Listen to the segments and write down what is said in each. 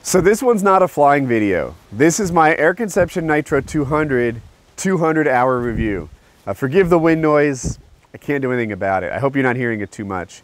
So this one's not a flying video. This is my Conception Nitro 200 200-hour review. Forgive the wind noise. I can't do anything about it. I hope you're not hearing it too much.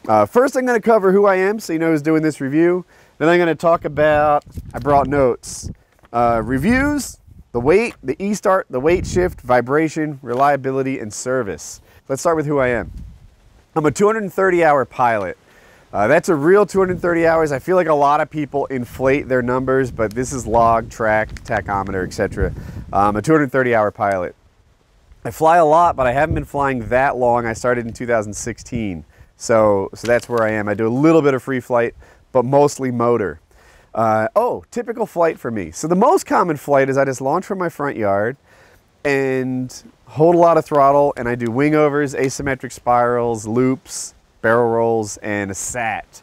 First, I'm going to cover who I am so you know who's doing this review. Then I'm going to talk about, I brought notes, reviews, the weight, the E-start, the weight shift, vibration, reliability, and service. Let's start with who I am. I'm a 230-hour pilot. That's a real 230 hours. I feel like a lot of people inflate their numbers, but this is log, track, tachometer, etc. I'm a 230-hour pilot. I fly a lot, but I haven't been flying that long. I started in 2016, so that's where I am. I do a little bit of free flight, but mostly motor. Typical flight for me. So the most common flight is I just launch from my front yard and hold a lot of throttle, and I do wingovers, asymmetric spirals, loops, barrel rolls, and a sat.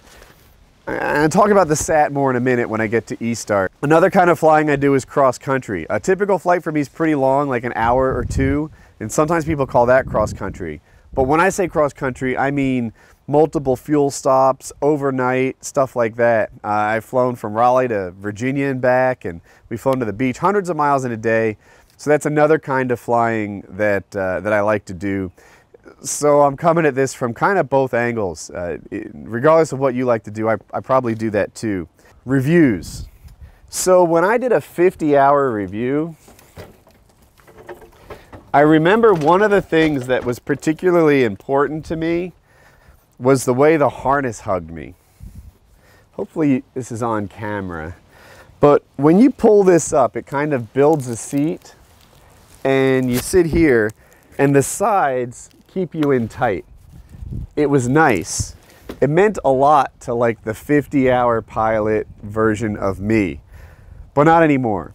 I'll talk about the sat more in a minute when I get to E-start. Another kind of flying I do is cross country. A typical flight for me is pretty long, like an hour or two, and sometimes people call that cross country. But when I say cross country, I mean multiple fuel stops, overnight, stuff like that. I've flown from Raleigh to Virginia and back, and we've flown to the beach hundreds of miles in a day. So that's another kind of flying that I like to do. So I'm coming at this from kind of both angles. Regardless of what you like to do, I probably do that too. Reviews. So when I did a 50-hour review, I remember one of the things that was particularly important to me was the way the harness hugged me. Hopefully this is on camera. But when you pull this up, it kind of builds a seat, and you sit here, and the sides keep you in tight. It was nice. It meant a lot to like the 50-hour pilot version of me, but not anymore.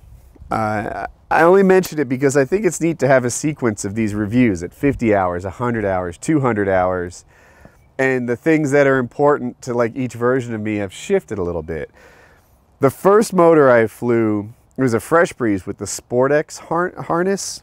I only mentioned it because I think it's neat to have a sequence of these reviews at 50 hours, 100 hours, 200 hours, and the things that are important to like each version of me have shifted a little bit. The first motor I flew, it was a Fresh Breeze with the SportX harness,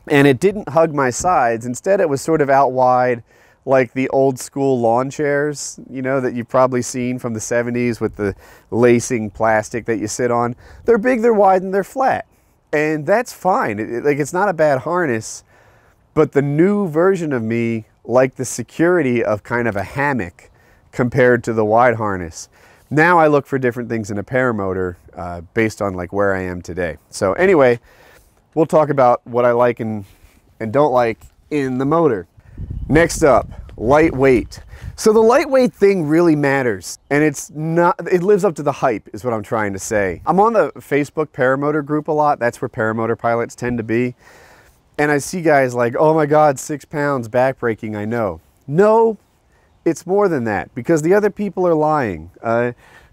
and it didn't hug my sides. Instead, it was sort of out wide, like the old school lawn chairs, you know, that you've probably seen from the 70s with the lacing plastic that you sit on. They're big, they're wide, and they're flat. And that's fine. It's not a bad harness, but the new version of me liked the security of kind of a hammock compared to the wide harness. Now I look for different things in a paramotor based on like where I am today. So anyway, we'll talk about what I like and don't like in the motor. Next up, lightweight. So the lightweight thing really matters, and it lives up to the hype is what I'm trying to say. I'm on the Facebook paramotor group a lot. That's where paramotor pilots tend to be. And I see guys like, oh my God, 6 pounds backbreaking, I know. No, it's more than that because the other people are lying.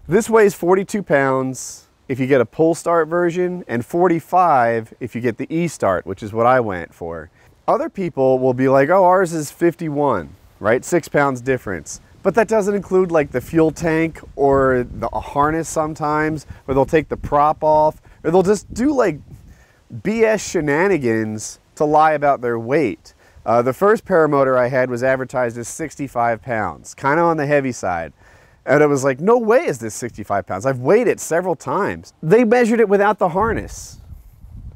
This weighs 42 pounds. If you get a pull start version, and 45 if you get the E-start, which is what I went for. Other people will be like, oh, ours is 51, right? 6 pounds difference. But that doesn't include like the fuel tank or a harness sometimes, or they'll take the prop off, or they'll just do like BS shenanigans to lie about their weight. The first paramotor I had was advertised as 65 pounds, kind of on the heavy side. And it was like, no way is this 65 pounds. I've weighed it several times. They measured it without the harness.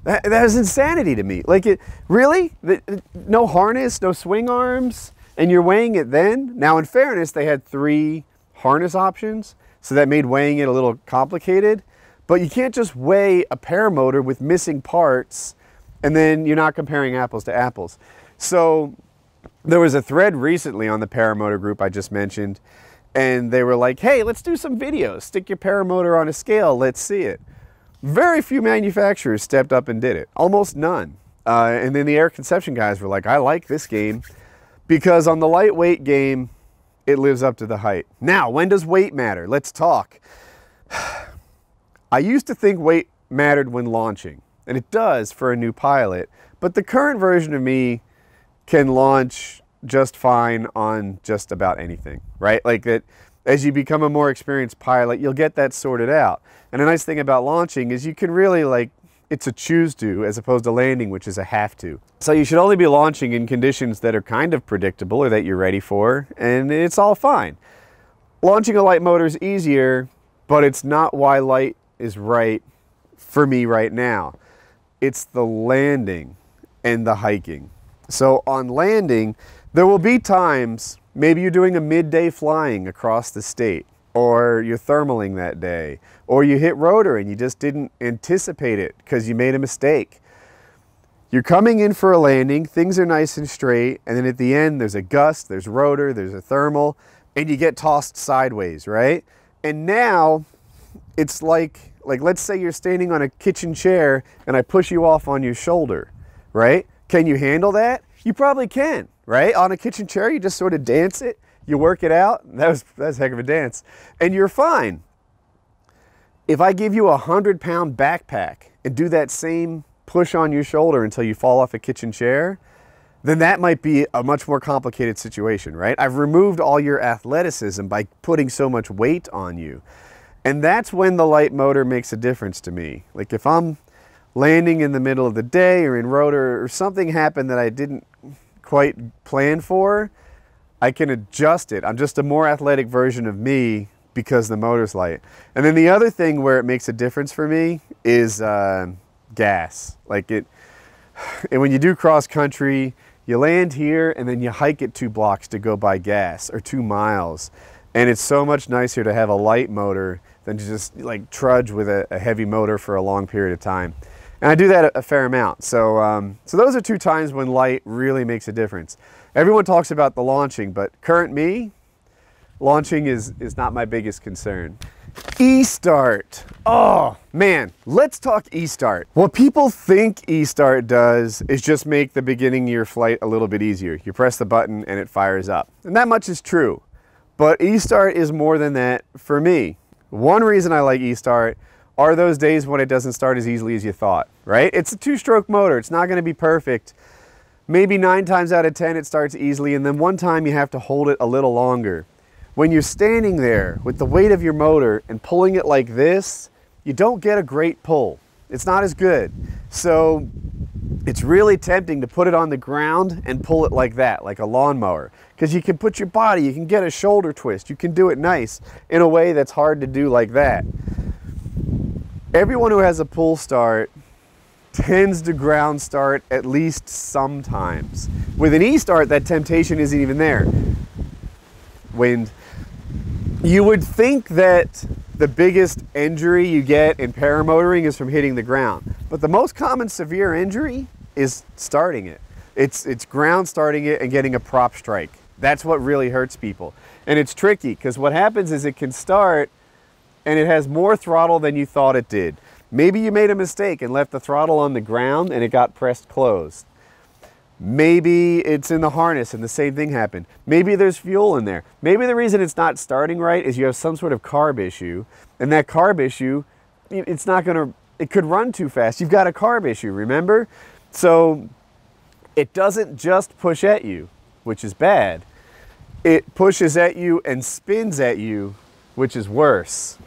That is insanity to me. Like, really? No harness, no swing arms, and you're weighing it then? Now, in fairness, they had 3 harness options, so that made weighing it a little complicated. But you can't just weigh a paramotor with missing parts, and then you're not comparing apples to apples. So there was a thread recently on the paramotor group I just mentioned, and they were like, hey, let's do some videos. Stick your paramotor on a scale. Let's see it. Very few manufacturers stepped up and did it. Almost none. And then the Conception guys were like, I like this game because on the lightweight game, it lives up to the height. Now, when does weight matter? Let's talk. I used to think weight mattered when launching, and it does for a new pilot, but the current version of me can launch just fine on just about anything, right? Like that, as you become a more experienced pilot, you'll get that sorted out. And a nice thing about launching is you can really like, it's a choose to as opposed to landing, which is a have to. So you should only be launching in conditions that are kind of predictable or that you're ready for, and it's all fine. Launching a light motor is easier but it's not why light is right for me right now. It's the landing and the hiking. So on landing, there will be times, maybe you're doing a midday flying across the state, or you're thermaling that day, or you hit rotor and you just didn't anticipate it because you made a mistake. You're coming in for a landing, things are nice and straight, and then at the end there's a gust, there's rotor, there's a thermal, and you get tossed sideways, right? And now it's like let's say you're standing on a kitchen chair and I push you off on your shoulder, right? Can you handle that? You probably can, right? On a kitchen chair, you just sort of dance it, you work it out. That's a heck of a dance, and you're fine. If I give you a 100-pound backpack and do that same push on your shoulder until you fall off a kitchen chair, then that might be a much more complicated situation, right? I've removed all your athleticism by putting so much weight on you. And that's when the light motor makes a difference to me. Like if I'm landing in the middle of the day or in rotor or something happened that I didn't quite plan for, I can adjust it. I'm just a more athletic version of me because the motor's light. And then the other thing where it makes a difference for me is gas. And when you do cross country, you land here and then you hike it 2 blocks to go buy gas, or 2 miles. And it's so much nicer to have a light motor than to just like trudge with a heavy motor for a long period of time. And I do that a fair amount. So those are 2 times when light really makes a difference. Everyone talks about the launching, but current me, launching is not my biggest concern. E-start. Oh man, let's talk e-start. What people think e-start does is just make the beginning of your flight a little bit easier. You press the button and it fires up. And that much is true. But e-start is more than that for me. One reason I like e-start are those days when it doesn't start as easily as you thought, right? It's a 2-stroke motor. It's not going to be perfect. Maybe 9 times out of 10 it starts easily, and then one time you have to hold it a little longer. When you're standing there with the weight of your motor and pulling it like this, you don't get a great pull. It's not as good. So it's really tempting to put it on the ground and pull it like that, like a lawnmower. Because you can put your body, you can get a shoulder twist, you can do it nice in a way that's hard to do like that. Everyone who has a pull start tends to ground start at least sometimes. With an e-start, that temptation isn't even there. Wind. You would think that the biggest injury you get in paramotoring is from hitting the ground, but the most common severe injury is starting it. It's ground starting it and getting a prop strike. That's what really hurts people. And it's tricky because what happens is it can start and it has more throttle than you thought it did. Maybe you made a mistake and left the throttle on the ground and it got pressed closed. Maybe it's in the harness and the same thing happened. Maybe there's fuel in there. Maybe the reason it's not starting right is you have some sort of carb issue, and that carb issue, it could run too fast. You've got a carb issue, remember? So it doesn't just push at you, which is bad. It pushes at you and spins at you, which is worse.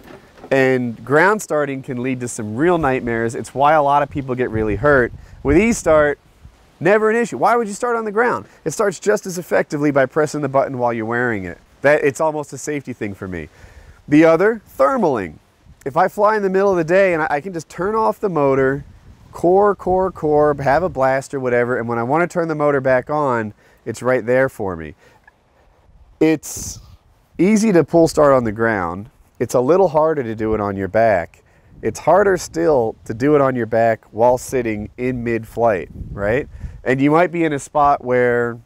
And ground starting can lead to some real nightmares. It's why a lot of people get really hurt. With e-start, never an issue. Why would you start on the ground? It starts just as effectively by pressing the button while you're wearing it. It's almost a safety thing for me. The other, thermaling. If I fly in the middle of the day and I can just turn off the motor, core, have a blast or whatever, and when I want to turn the motor back on, it's right there for me. It's easy to pull start on the ground. It's a little harder to do it on your back. It's harder still to do it on your back while sitting in mid-flight, right? And you might be in a spot where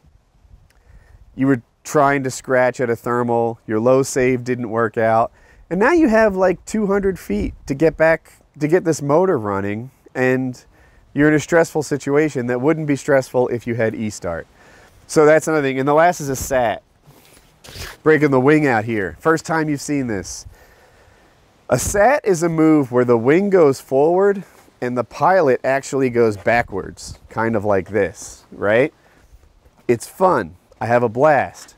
you were trying to scratch at a thermal, your low save didn't work out, and now you have like 200 feet to get back, to get this motor running, and you're in a stressful situation that wouldn't be stressful if you had e-start. So that's another thing. And the last is a sat. Breaking the wing out here. First time you've seen this. A sat is a move where the wing goes forward and the pilot actually goes backwards, kind of like this, right? It's fun. I have a blast.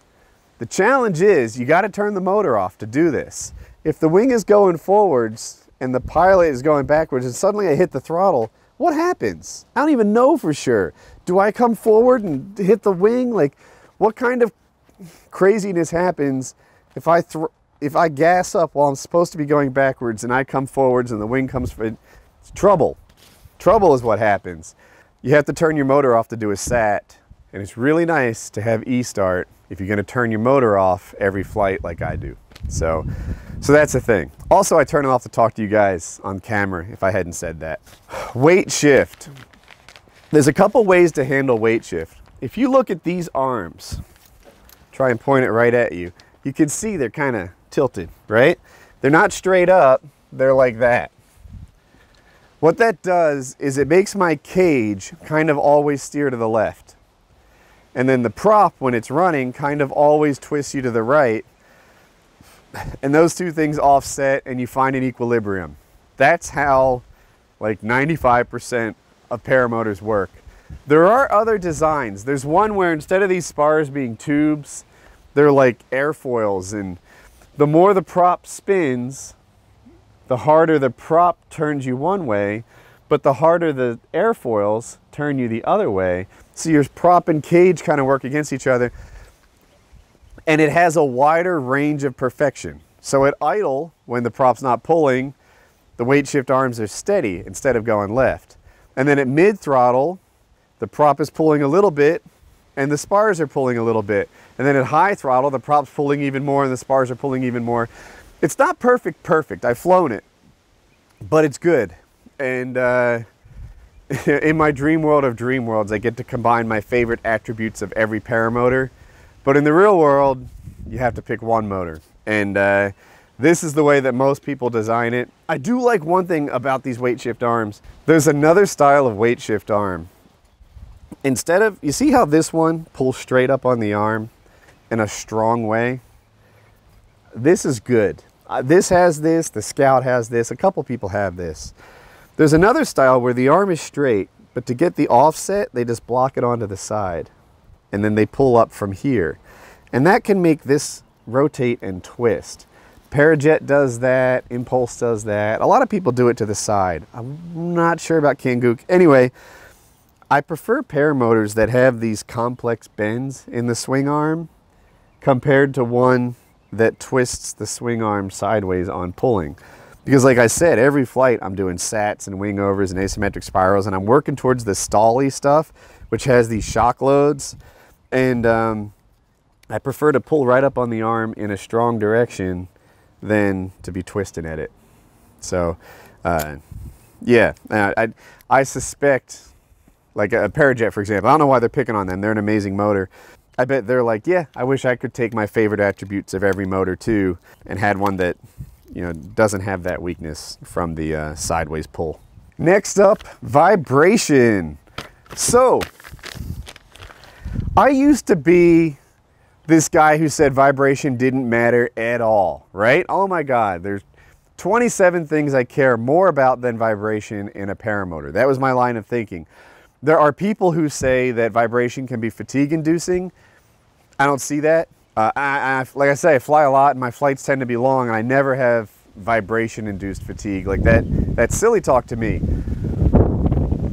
The challenge is you got to turn the motor off to do this. If the wing is going forwards and the pilot is going backwards and suddenly I hit the throttle, what happens? I don't even know for sure. Do I come forward and hit the wing? Like, what kind of craziness happens if if I gas up while I'm supposed to be going backwards and I come forwards and the wing comes forward, it's trouble. Trouble is what happens. You have to turn your motor off to do a sat, and it's really nice to have E-start if you're going to turn your motor off every flight like I do. So that's the thing. Also, I turn it off to talk to you guys on camera if I hadn't said that. Weight shift. There's a couple ways to handle weight shift. If you look at these arms, try and point it right at you, you can see they're kind of tilted, right? They're not straight up, they're like that. What that does is it makes my cage kind of always steer to the left. And then the prop, when it's running, kind of always twists you to the right. And those two things offset and you find an equilibrium. That's how like 95% of paramotors work. There are other designs. There's one where instead of these spars being tubes, they're like airfoils, and the more the prop spins, the harder the prop turns you one way, but the harder the airfoils turn you the other way. So your prop and cage kind of work against each other, and it has a wider range of perfection. So at idle, when the prop's not pulling, the weight shift arms are steady instead of going left. And then at mid throttle, the prop is pulling a little bit and the spars are pulling a little bit. And then at high throttle, the prop's pulling even more and the spars are pulling even more. It's not perfect. I've flown it, but it's good. And in my dream world of dream worlds, I get to combine my favorite attributes of every paramotor. But in the real world, you have to pick one motor. And this is the way that most people design it. I do like one thing about these weight shift arms. There's another style of weight shift arm. Instead of, you see how this one pulls straight up on the arm in a strong way? This is good. This has this, the Scout has this, a couple people have this. There's another style where the arm is straight, but to get the offset, they just block it onto the side. And then they pull up from here. And that can make this rotate and twist. Parajet does that, Impulse does that. A lot of people do it to the side. I'm not sure about Kanguk. Anyway, I prefer paramotors that have these complex bends in the swing arm compared to one that twists the swing arm sideways on pulling. Because like I said, every flight I'm doing sats and wing overs and asymmetric spirals, and I'm working towards the stally stuff, which has these shock loads. And I prefer to pull right up on the arm in a strong direction than to be twisting at it. So yeah, I suspect, like a Parajet, for example, I don't know why they're picking on them. They're an amazing motor. I bet they're like, yeah, I wish I could take my favorite attributes of every motor too and had one that, you know, doesn't have that weakness from the sideways pull. Next up, vibration. So I used to be this guy who said vibration didn't matter at all, right? Oh my God, there's 27 things I care more about than vibration in a paramotor. That was my line of thinking. There are people who say that vibration can be fatigue inducing. I don't see that. Like I say, I fly a lot and my flights tend to be long and I never have vibration induced fatigue. Like that's silly talk to me.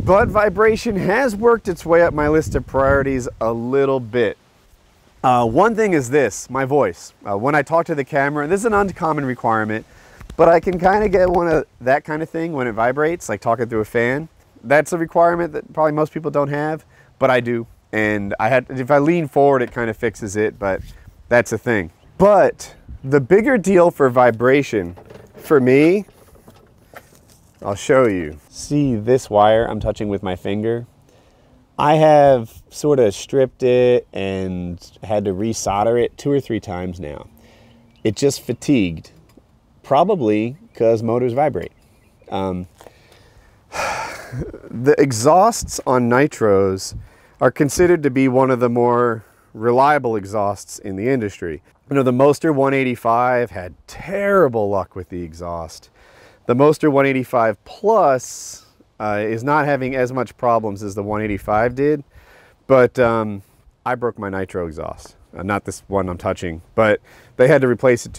But vibration has worked its way up my list of priorities a little bit. One thing is this, my voice. When I talk to the camera, this is an uncommon requirement, but I can kind of get one of that kind of thing when it vibrates, like talking through a fan. That's a requirement that probably most people don't have, but I do. And if I lean forward, it kind of fixes it, but that's a thing. But the bigger deal for vibration, for me, I'll show you. See this wire I'm touching with my finger? I have sort of stripped it and had to resolder it 2 or 3 times now. It just fatigued, probably because motors vibrate. The exhausts on nitros are considered to be one of the more reliable exhausts in the industry. You know, the Moster 185 had terrible luck with the exhaust. The Moster 185 Plus is not having as much problems as the 185 did, but I broke my nitro exhaust. Not this one I'm touching, but they had to replace it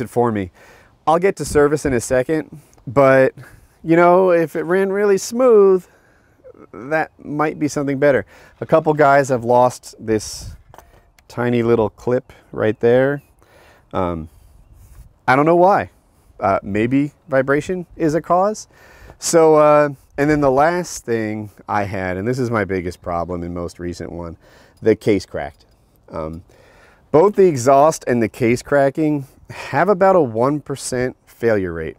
for me. I'll get to service in a second, but you know, if it ran really smooth, that might be something better. A couple guys have lost this tiny little clip right there. I don't know why. Maybe vibration is a cause. So, and then the last thing I had, and this is my biggest problem and most recent one, the case cracked. Both the exhaust and the case cracking have about a 1% failure rate.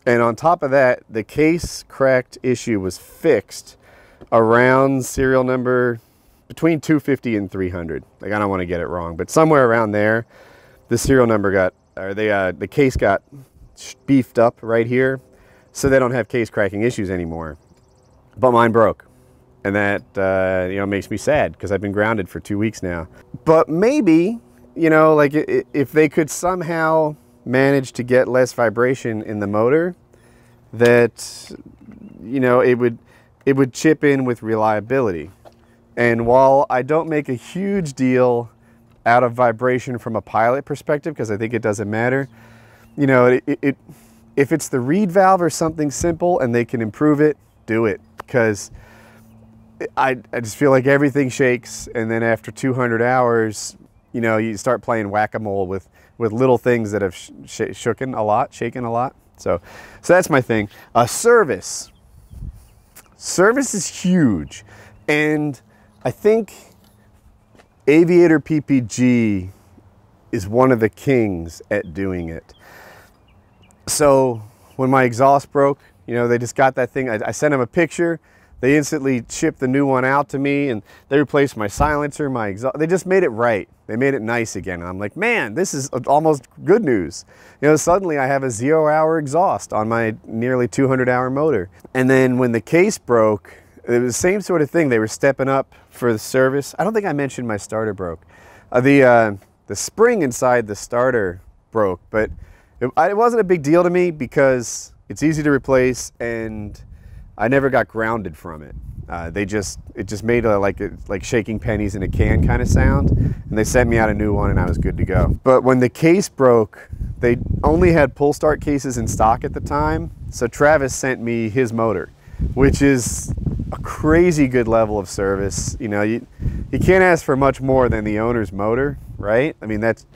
And on top of that, the case cracked issue was fixed around serial number between 250 and 300. Like, I don't want to get it wrong, but somewhere around there, the serial number got, or the case got beefed up right here, so they don't have case cracking issues anymore. But mine broke, and that you know, makes me sad because I've been grounded for 2 weeks now. But maybe, you know, like if they could somehow manage to get less vibration in the motor, that, you know, it would chip in with reliability. And while I don't make a huge deal out of vibration from a pilot perspective, because I think it doesn't matter, you know, if it's the reed valve or something simple and they can improve it, do it. Because I just feel like everything shakes, and then after 200 hours, you know, you start playing whack-a-mole with little things that have shaken a lot. So that's my thing. Service is huge, and I think Aviator PPG is one of the kings at doing it. So when my exhaust broke, you know, they just got that thing. I sent them a picture. They instantly shipped the new one out to me, and they replaced my silencer, my exhaust. They just made it right. They made it nice again. And I'm like, man, this is almost good news. You know, suddenly I have a 0-hour exhaust on my nearly 200-hour motor. And then when the case broke, it was the same sort of thing. They were stepping up for the service. I don't think I mentioned my starter broke. The spring inside the starter broke, but it wasn't a big deal to me because it's easy to replace, and I never got grounded from it. It just made a like shaking pennies in a can kind of sound, and they sent me out a new one, and I was good to go. But when the case broke, they only had pull start cases in stock at the time, so Travis sent me his motor, which is a crazy good level of service. You know, you can't ask for much more than the owner's motor, right? I mean, that's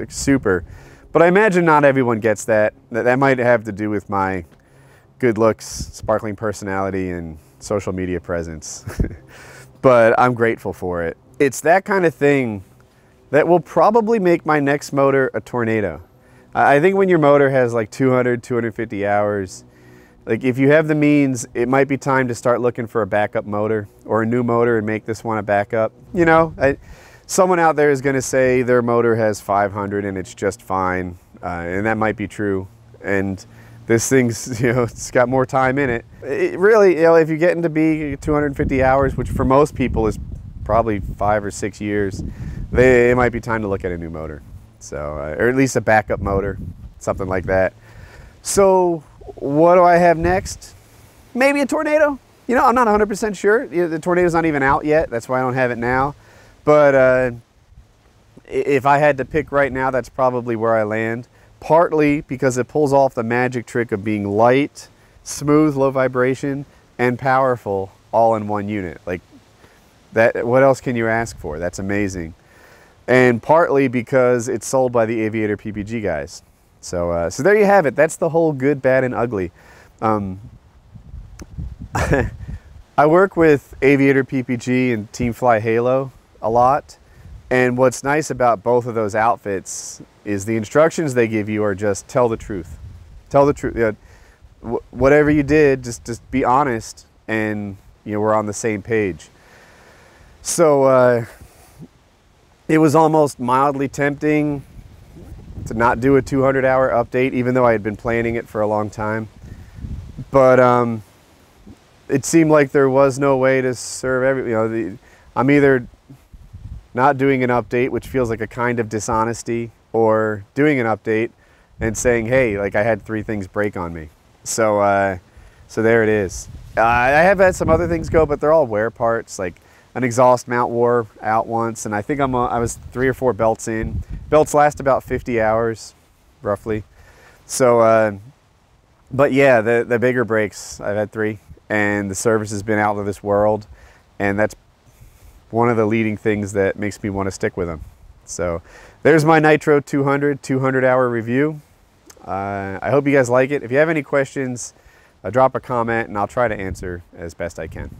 super. But I imagine not everyone gets that. That might have to do with my good looks, sparkling personality, and social media presence. But I'm grateful for it. It's that kind of thing that will probably make my next motor a tornado. I think when your motor has like 200, 250 hours, like if you have the means, it might be time to start looking for a backup motor or a new motor and make this one a backup. You know, someone out there is going to say their motor has 500 and it's just fine, and that might be true. And this thing's, you know, it's got more time in it. It really, you know, if you get into be 250 hours, which for most people is probably 5 or 6 years, it might be time to look at a new motor. So, or at least a backup motor, something like that. So what do I have next? Maybe a tornado. You know, I'm not 100% sure. The tornado's not even out yet. That's why I don't have it now. But if I had to pick right now, that's probably where I land. Partly because it pulls off the magic trick of being light, smooth, low vibration, and powerful all in one unit. Like that, what else can you ask for? That's amazing. And partly because it's sold by the Aviator PPG guys. So, so there you have it. That's the whole good, bad, and ugly. I work with Aviator PPG and Team Fly Halo a lot. And what's nice about both of those outfits is the instructions they give you are just tell the truth. Tell the truth. You know, whatever you did, just be honest, and you know, we're on the same page. So it was almost mildly tempting to not do a 200-hour update, even though I had been planning it for a long time. But it seemed like there was no way to serve every, you know, I'm either not doing an update, which feels like a kind of dishonesty, or doing an update and saying, hey, like I had 3 things break on me. So, so there it is. I have had some other things go, but they're all wear parts. Like an exhaust mount wore out once, and I think I was 3 or 4 belts in. Belts last about 50 hours, roughly. So, but yeah, the bigger breaks, I've had 3, and the service has been out of this world, and that's one of the leading things that makes me want to stick with them. So there's my Nitro 200 hour review. I hope you guys like it. If you have any questions, drop a comment and I'll try to answer as best I can.